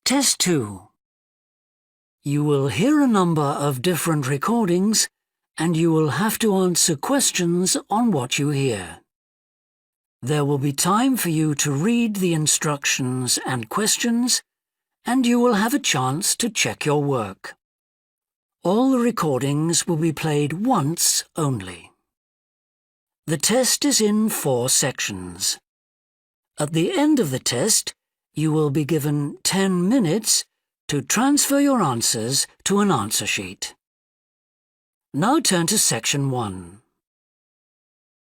Test 2. You will hear a number of different recordings and you will have to answer questions on what you hear. There will be time for you to read the instructions and questions, and you will have a chance to check your work. All the recordings will be played once only. The test is in 4 sections. At the end of the test, you will be given 10 minutes to transfer your answers to an answer sheet. Now turn to Section 1.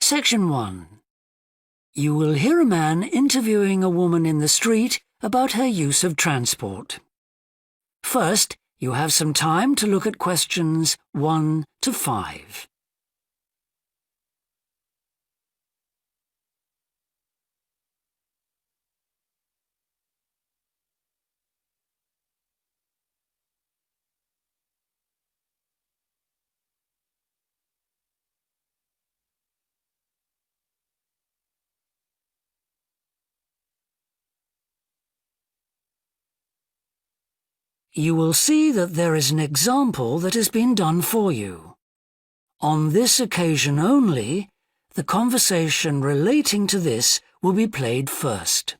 Section 1. You will hear a man interviewing a woman in the street about her use of transport. First, you have some time to look at questions 1 to 5. You will see that there is an example that has been done for you. On this occasion only, the conversation relating to this will be played first.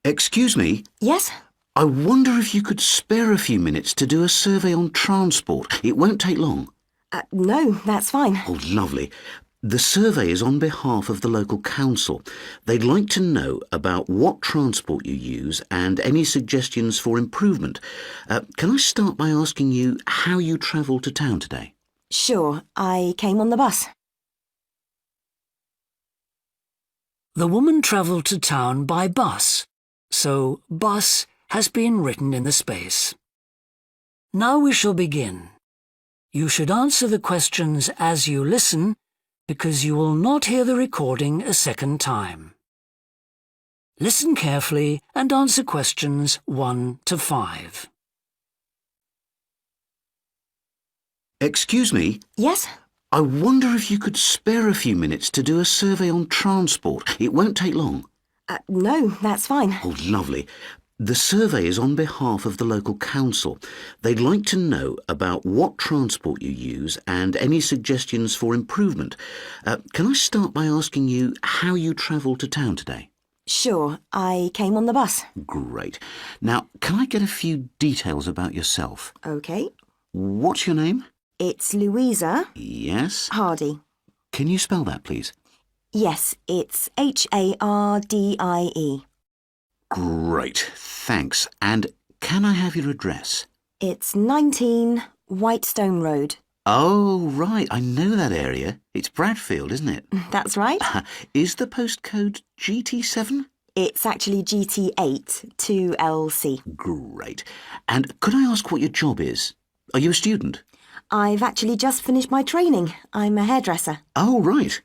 Excuse me? Yes? I wonder if you could spare a few minutes to do a survey on transport. It won't take long. No, that's fine. Oh, lovely. The survey is on behalf of the local council. They'd like to know about what transport you use and any suggestions for improvement. Can I start by asking you how you travelled to town today? Sure, I came on the bus. The woman travelled to town by bus, so bus has been written in the space. Now we shall begin. You should answer the questions as you listen, because you will not hear the recording a second time. Listen carefully and answer questions 1 to 5. Excuse me? Yes? I wonder if you could spare a few minutes to do a survey on transport. It won't take long. No, that's fine. Oh, lovely. The survey is on behalf of the local council. They'd like to know about what transport you use and any suggestions for improvement. Can I start by asking you how you travelled to town today? Sure, I came on the bus. Great. Now, can I get a few details about yourself? OK. What's your name? It's Louisa. Yes. Hardy. Can you spell that, please? Yes, it's Hardie. Great, thanks. And can I have your address? It's 19 Whitestone Road. Oh, right, I know that area. It's Bradfield, isn't it? That's right. Is the postcode GT7? It's actually GT8 2LC. Great. And could I ask what your job is? Are you a student? I've actually just finished my training. I'm a hairdresser. Oh, right.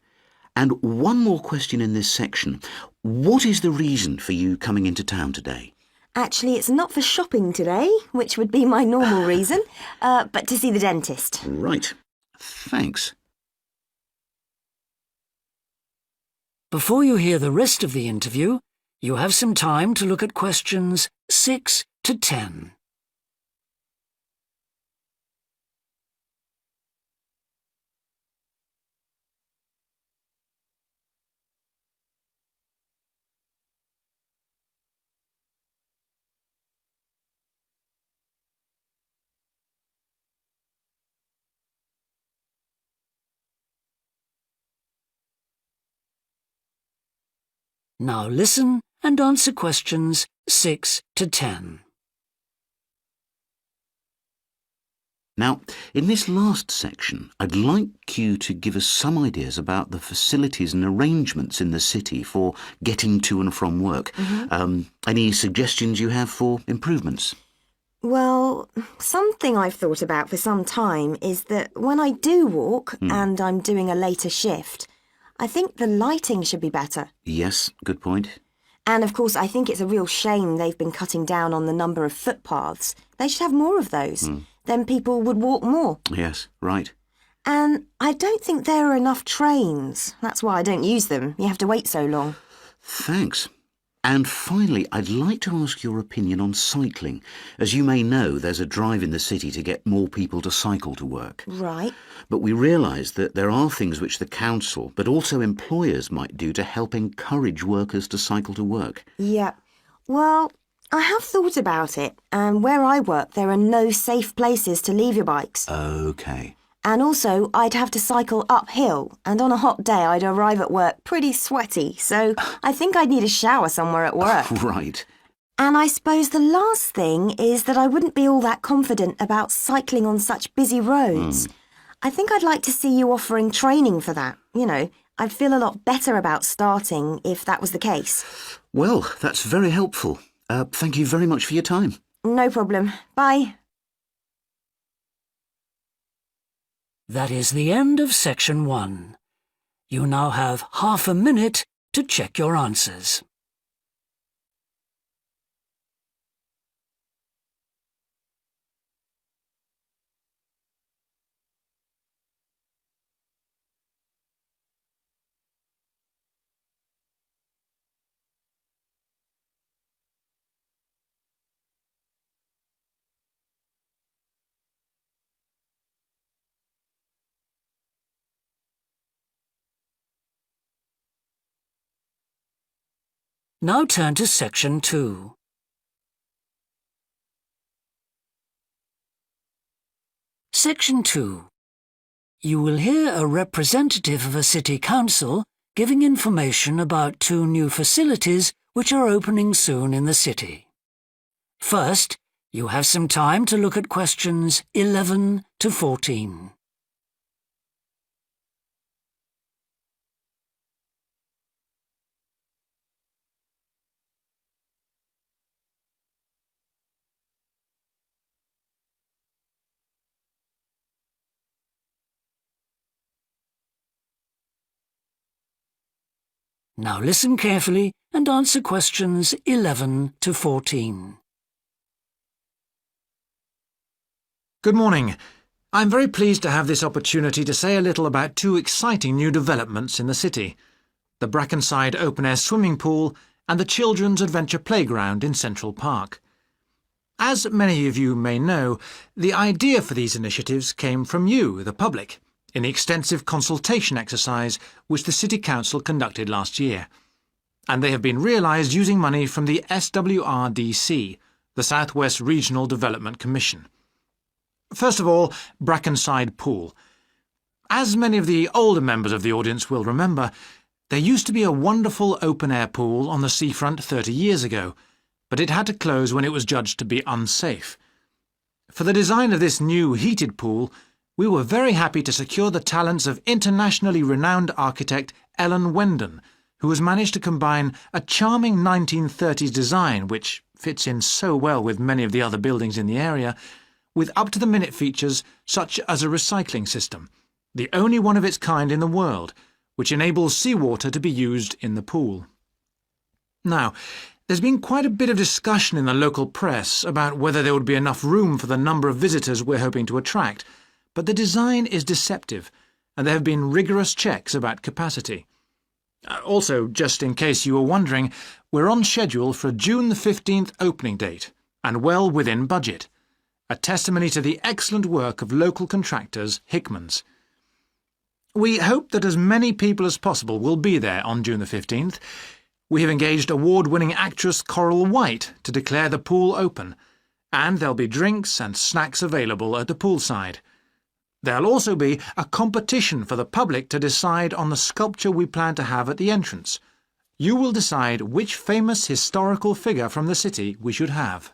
And one more question in this section. What is the reason for you coming into town today? Actually, it's not for shopping today, which would be my normal reason, but to see the dentist. Right. Thanks. Before you hear the rest of the interview, you have some time to look at questions 6 to 10. Now listen and answer questions 6 to 10. Now, in this last section, I'd like you to give us some ideas about the facilities and arrangements in the city for getting to and from work. Any suggestions you have for improvements? Well, something I've thought about for some time is that when I do walk and I'm doing a later shift, I think the lighting should be better. Yes, good point. And of course, I think it's a real shame they've been cutting down on the number of footpaths. They should have more of those. Then people would walk more. Yes, right. And I don't think there are enough trains. That's why I don't use them. You have to wait so long. Thanks. And finally, I'd like to ask your opinion on cycling. As you may know, there's a drive in the city to get more people to cycle to work. Right. But we realise that there are things which the council, but also employers, might do to help encourage workers to cycle to work. Yeah. Well, I have thought about it, and where I work, there are no safe places to leave your bikes. OK. And also, I'd have to cycle uphill, and on a hot day, I'd arrive at work pretty sweaty, so I think I'd need a shower somewhere at work. Right. And I suppose the last thing is that I wouldn't be all that confident about cycling on such busy roads. I think I'd like to see you offering training for that. You know, I'd feel a lot better about starting if that was the case. Well, that's very helpful. Thank you very much for your time. No problem. Bye. That is the end of section 1. You now have half a minute to check your answers. Now turn to section 2. Section 2. You will hear a representative of a city council giving information about 2 new facilities which are opening soon in the city. First, you have some time to look at questions 11 to 14. Now listen carefully and answer questions 11 to 14. Good morning. I'm very pleased to have this opportunity to say a little about 2 exciting new developments in the city: the Brackenside open-air swimming pool and the Children's Adventure Playground in Central Park. As many of you may know, the idea for these initiatives came from you, the public, in the extensive consultation exercise which the City Council conducted last year. And they have been realised using money from the SWRDC, the South West Regional Development Commission. First of all, Brackenside Pool. As many of the older members of the audience will remember, there used to be a wonderful open-air pool on the seafront 30 years ago, but it had to close when it was judged to be unsafe. For the design of this new heated pool, we were very happy to secure the talents of internationally renowned architect Ellen Wendon, who has managed to combine a charming 1930s design, which fits in so well with many of the other buildings in the area, with up-to-the-minute features such as a recycling system, the only one of its kind in the world, which enables seawater to be used in the pool. Now, there's been quite a bit of discussion in the local press about whether there would be enough room for the number of visitors we're hoping to attract, but the design is deceptive, and there have been rigorous checks about capacity. Also, just in case you were wondering, we're on schedule for a June the 15th opening date, and well within budget, a testimony to the excellent work of local contractors Hickman's. We hope that as many people as possible will be there on June the 15th. We have engaged award-winning actress Coral White to declare the pool open, and there'll be drinks and snacks available at the poolside. There'll also be a competition for the public to decide on the sculpture we plan to have at the entrance. You will decide which famous historical figure from the city we should have.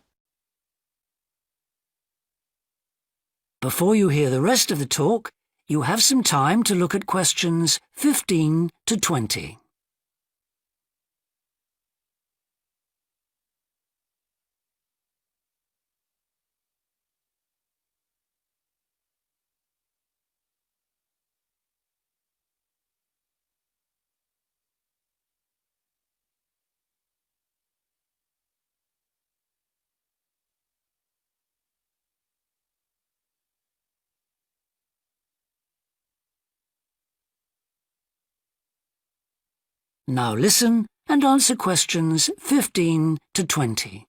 Before you hear the rest of the talk, you have some time to look at questions 15 to 20. Now listen and answer questions 15 to 20.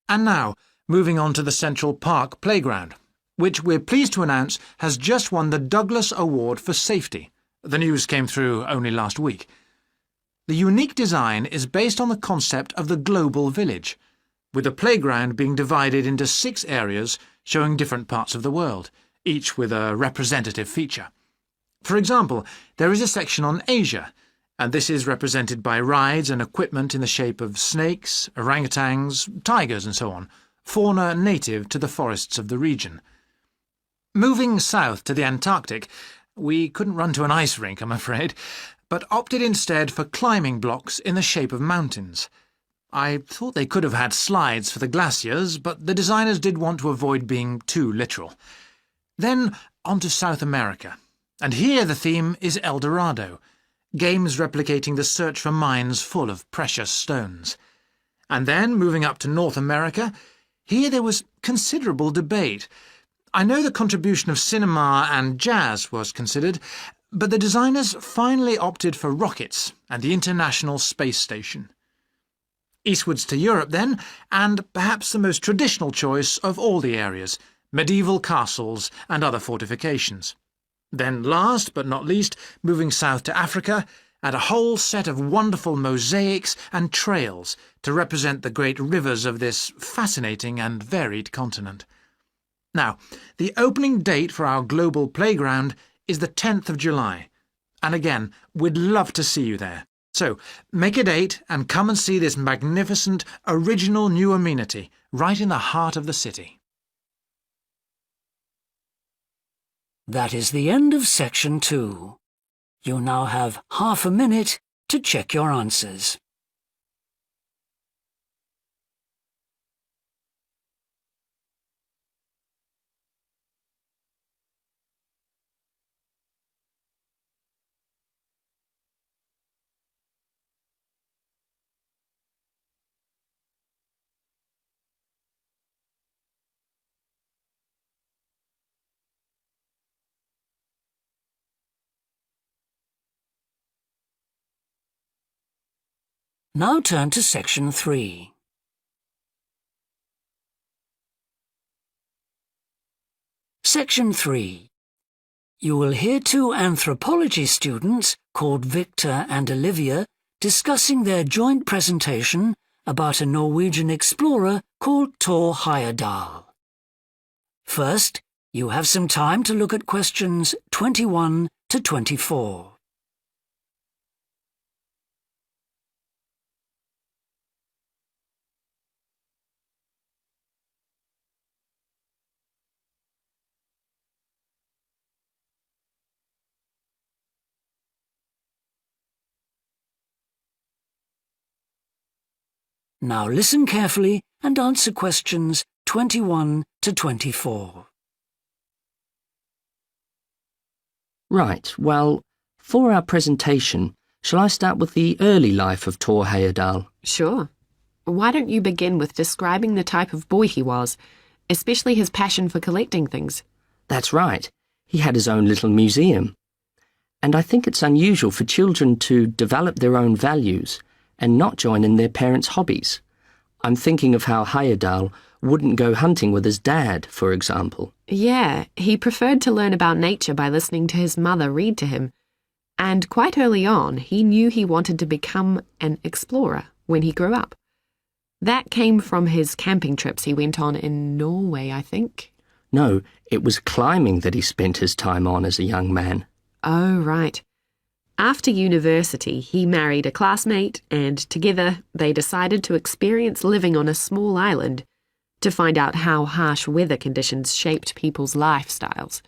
And now, moving on to the Central Park Playground, which we're pleased to announce has just won the Douglas Award for Safety. The news came through only last week. The unique design is based on the concept of the global village, with the playground being divided into 6 areas showing different parts of the world, each with a representative feature. For example, there is a section on Asia, and this is represented by rides and equipment in the shape of snakes, orangutans, tigers and so on, fauna native to the forests of the region. Moving south to the Antarctic, we couldn't run to an ice rink, I'm afraid, but opted instead for climbing blocks in the shape of mountains. I thought they could have had slides for the glaciers, but the designers did want to avoid being too literal. Then on to South America, and here the theme is El Dorado, games replicating the search for mines full of precious stones. And then, moving up to North America, here there was considerable debate. I know the contribution of cinema and jazz was considered, but the designers finally opted for rockets and the International Space Station. Eastwards to Europe then, and perhaps the most traditional choice of all the areas, medieval castles and other fortifications. Then last but not least, moving south to Africa, and a whole set of wonderful mosaics and trails to represent the great rivers of this fascinating and varied continent. Now, the opening date for our global playground is the 10th of July, and again, we'd love to see you there. So, make a date and come and see this magnificent, original new amenity right in the heart of the city. That is the end of section 2. You now have half a minute to check your answers. Now turn to section 3. Section 3. You will hear 2 anthropology students called Victor and Olivia discussing their joint presentation about a Norwegian explorer called Thor Heyerdahl. First, you have some time to look at questions 21 to 24. Now listen carefully and answer questions 21 to 24. Right, well, for our presentation, shall I start with the early life of Thor Heyerdahl? Sure. Why don't you begin with describing the type of boy he was, especially his passion for collecting things? That's right. He had his own little museum. And I think it's unusual for children to develop their own values and not join in their parents' hobbies. I'm thinking of how Heyerdahl wouldn't go hunting with his dad, for example. Yeah, he preferred to learn about nature by listening to his mother read to him. And quite early on, he knew he wanted to become an explorer when he grew up. That came from his camping trips he went on in Norway, I think. No, it was climbing that he spent his time on as a young man. Oh, right. After university, he married a classmate, and together they decided to experience living on a small island to find out how harsh weather conditions shaped people's lifestyles.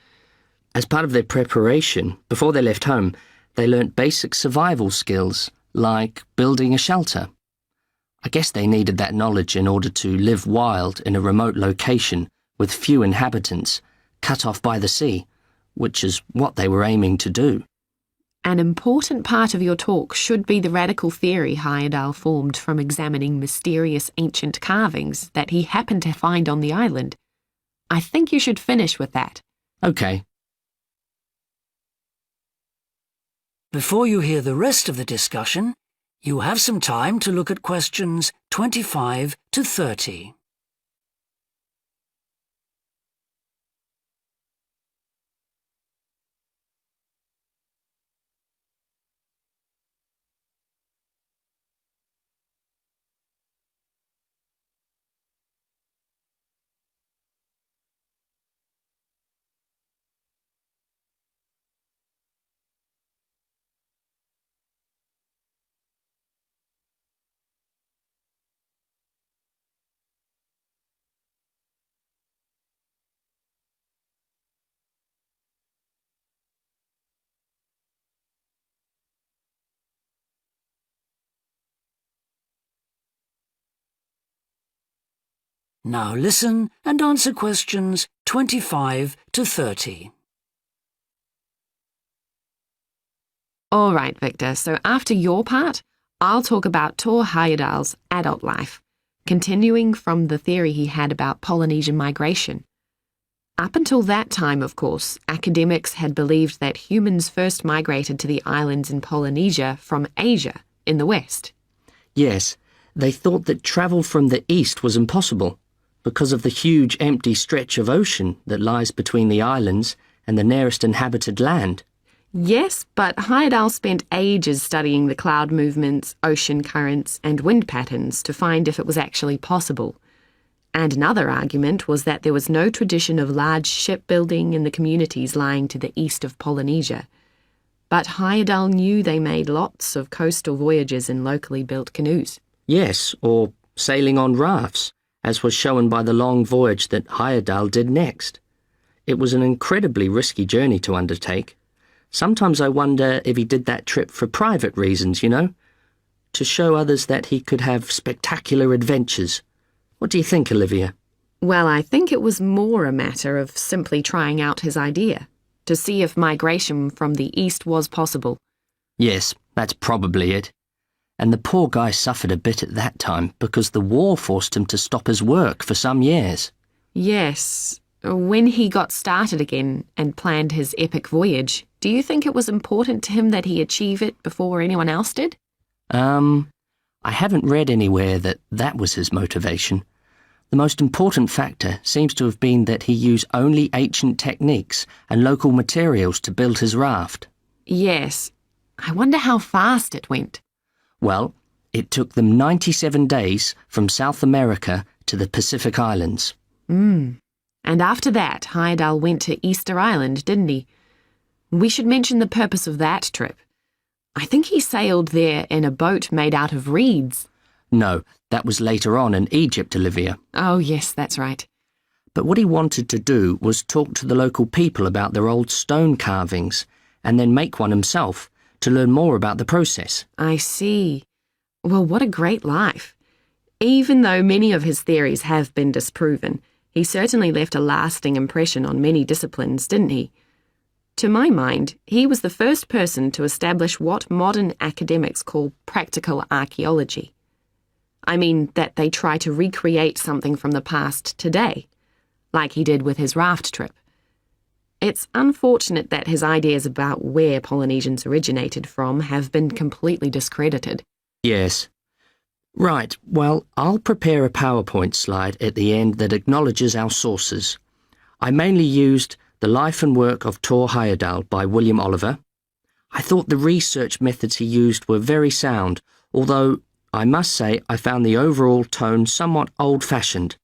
As part of their preparation, before they left home, they learnt basic survival skills, like building a shelter. I guess they needed that knowledge in order to live wild in a remote location with few inhabitants, cut off by the sea, which is what they were aiming to do. An important part of your talk should be the radical theory Heyerdahl formed from examining mysterious ancient carvings that he happened to find on the island. I think you should finish with that. Okay. Before you hear the rest of the discussion, you have some time to look at questions 25 to 30. Now listen and answer questions 25 to 30. All right, Victor, so after your part, I'll talk about Thor Heyerdahl's adult life, continuing from the theory he had about Polynesian migration. Up until that time, of course, academics had believed that humans first migrated to the islands in Polynesia from Asia in the west. Yes, they thought that travel from the east was impossible because of the huge empty stretch of ocean that lies between the islands and the nearest inhabited land. Yes, but Heyerdahl spent ages studying the cloud movements, ocean currents, and wind patterns to find if it was actually possible. And another argument was that there was no tradition of large shipbuilding in the communities lying to the east of Polynesia. But Heyerdahl knew they made lots of coastal voyages in locally built canoes. Yes, or sailing on rafts, as was shown by the long voyage that Heyerdahl did next. It was an incredibly risky journey to undertake. Sometimes I wonder if he did that trip for private reasons, you know, to show others that he could have spectacular adventures. What do you think, Olivia? Well, I think it was more a matter of simply trying out his idea, to see if migration from the east was possible. Yes, that's probably it. And the poor guy suffered a bit at that time because the war forced him to stop his work for some years. Yes. When he got started again and planned his epic voyage, do you think it was important to him that he achieve it before anyone else did? I haven't read anywhere that that was his motivation. The most important factor seems to have been that he used only ancient techniques and local materials to build his raft. Yes. I wonder how fast it went. Well, it took them 97 days from South America to the Pacific Islands. And after that, Heyerdahl went to Easter Island, didn't he? We should mention the purpose of that trip. I think he sailed there in a boat made out of reeds. No, that was later on in Egypt, Olivia. Oh, yes, that's right. But what he wanted to do was talk to the local people about their old stone carvings and then make one himself to learn more about the process. I see. Well, what a great life. Even though many of his theories have been disproven, he certainly left a lasting impression on many disciplines, didn't he? To my mind, he was the first person to establish what modern academics call practical archaeology. I mean that they try to recreate something from the past today, like he did with his raft trip. It's unfortunate that his ideas about where Polynesians originated from have been completely discredited. Yes. Right, well, I'll prepare a PowerPoint slide at the end that acknowledges our sources. I mainly used The Life and Work of Thor Heyerdahl by William Oliver. I thought the research methods he used were very sound, although I must say I found the overall tone somewhat old-fashioned.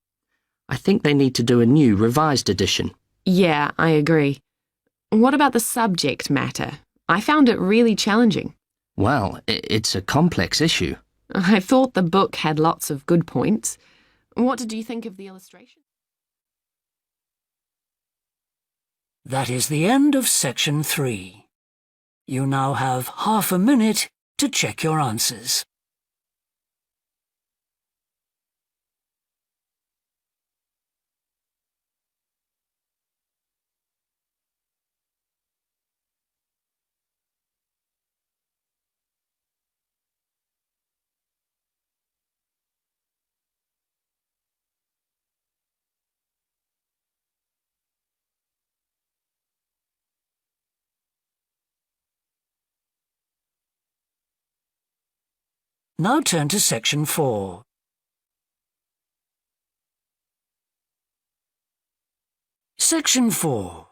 I think they need to do a new, revised edition. Yeah, I agree. What about the subject matter? I found it really challenging. Well, it's a complex issue. I thought the book had lots of good points. What did you think of the illustration? That is the end of section 3. You now have half a minute to check your answers. Now turn to Section 4. Section 4.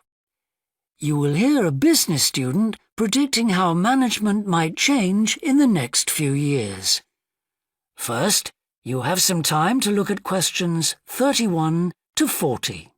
You will hear a business student predicting how management might change in the next few years. First, you have some time to look at questions 31 to 40.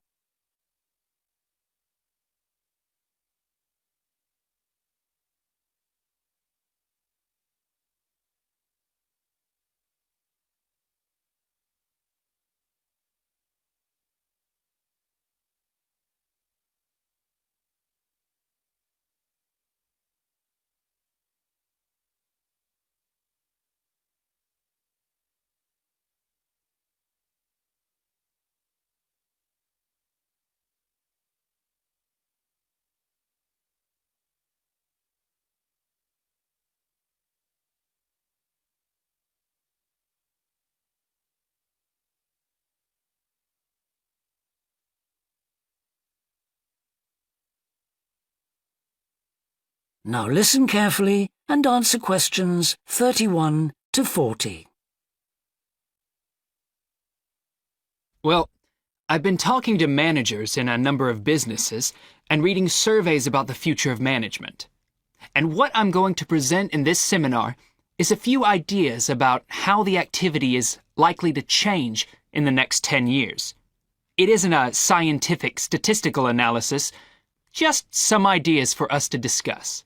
Now listen carefully and answer questions 31 to 40. Well, I've been talking to managers in a number of businesses and reading surveys about the future of management. And what I'm going to present in this seminar is a few ideas about how the activity is likely to change in the next 10 years. It isn't a scientific statistical analysis, just some ideas for us to discuss.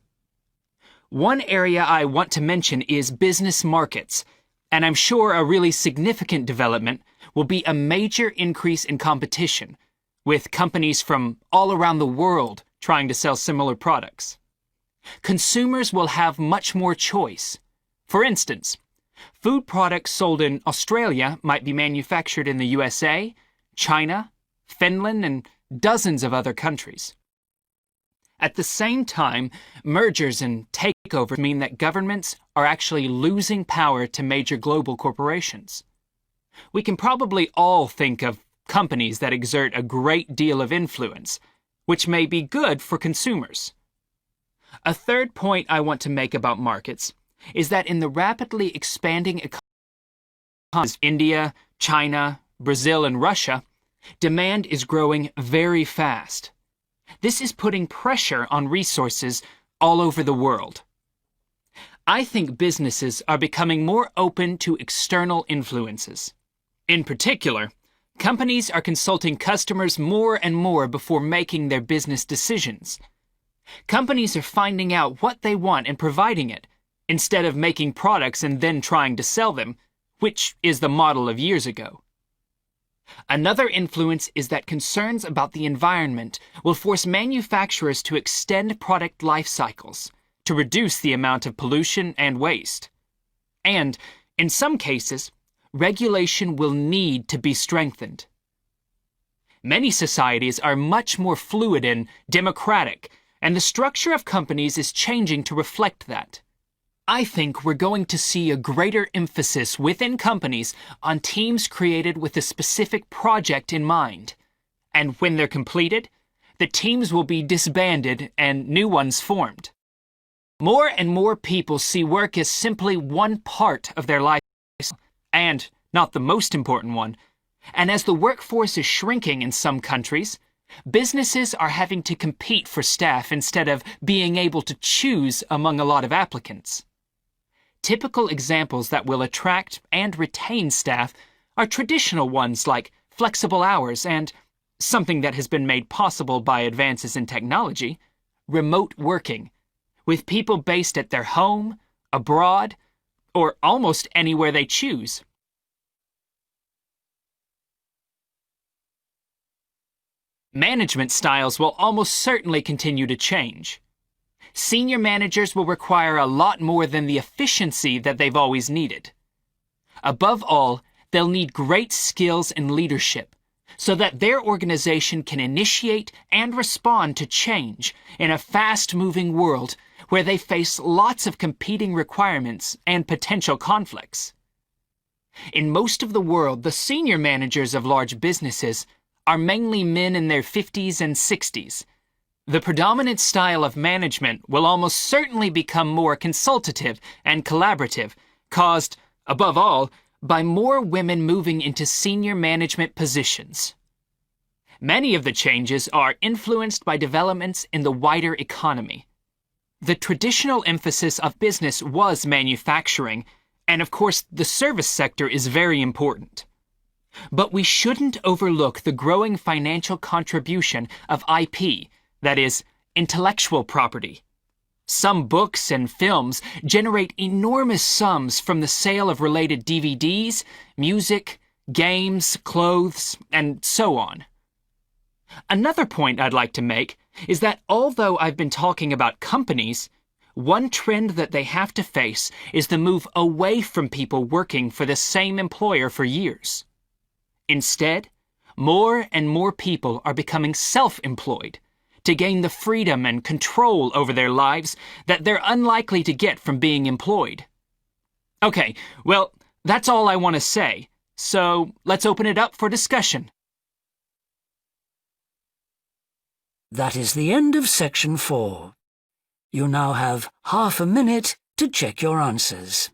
One area I want to mention is business markets, and I'm sure a really significant development will be a major increase in competition, with companies from all around the world trying to sell similar products. Consumers will have much more choice. For instance, food products sold in Australia might be manufactured in the USA, China, Finland, and dozens of other countries. At the same time, mergers and takeovers mean that governments are actually losing power to major global corporations. We can probably all think of companies that exert a great deal of influence, which may be good for consumers. A third point I want to make about markets is that in the rapidly expanding economies of India, China, Brazil, and Russia, demand is growing very fast. This is putting pressure on resources all over the world. I think businesses are becoming more open to external influences. In particular, companies are consulting customers more and more before making their business decisions. Companies are finding out what they want and providing it, instead of making products and then trying to sell them, which is the model of years ago. Another influence is that concerns about the environment will force manufacturers to extend product life cycles to reduce the amount of pollution and waste. And, in some cases, regulation will need to be strengthened. Many societies are much more fluid and democratic, and the structure of companies is changing to reflect that. I think we're going to see a greater emphasis within companies on teams created with a specific project in mind. And when they're completed, the teams will be disbanded and new ones formed. More and more people see work as simply one part of their life, and not the most important one. And as the workforce is shrinking in some countries, businesses are having to compete for staff instead of being able to choose among a lot of applicants. Typical examples that will attract and retain staff are traditional ones like flexible hours and, something that has been made possible by advances in technology, remote working, with people based at their home, abroad, or almost anywhere they choose. Management styles will almost certainly continue to change. Senior managers will require a lot more than the efficiency that they've always needed. Above all, they'll need great skills in leadership so that their organization can initiate and respond to change in a fast-moving world where they face lots of competing requirements and potential conflicts. In most of the world, the senior managers of large businesses are mainly men in their 50s and 60s. The predominant style of management will almost certainly become more consultative and collaborative, caused Above all, by more women moving into senior management positions. Many of the changes are influenced by developments in the wider economy. The traditional emphasis of business was manufacturing, and of course the service sector is very important. But we shouldn't overlook the growing financial contribution of IP, that is, intellectual property. Some books and films generate enormous sums from the sale of related DVDs, music, games, clothes, and so on. Another point I'd like to make is that although I've been talking about companies, one trend that they have to face is the move away from people working for the same employer for years. Instead, more and more people are becoming self-employed to gain the freedom and control over their lives that they're unlikely to get from being employed. Okay, well, that's all I want to say, so let's open it up for discussion. That is the end of section 4. You now have half a minute to check your answers.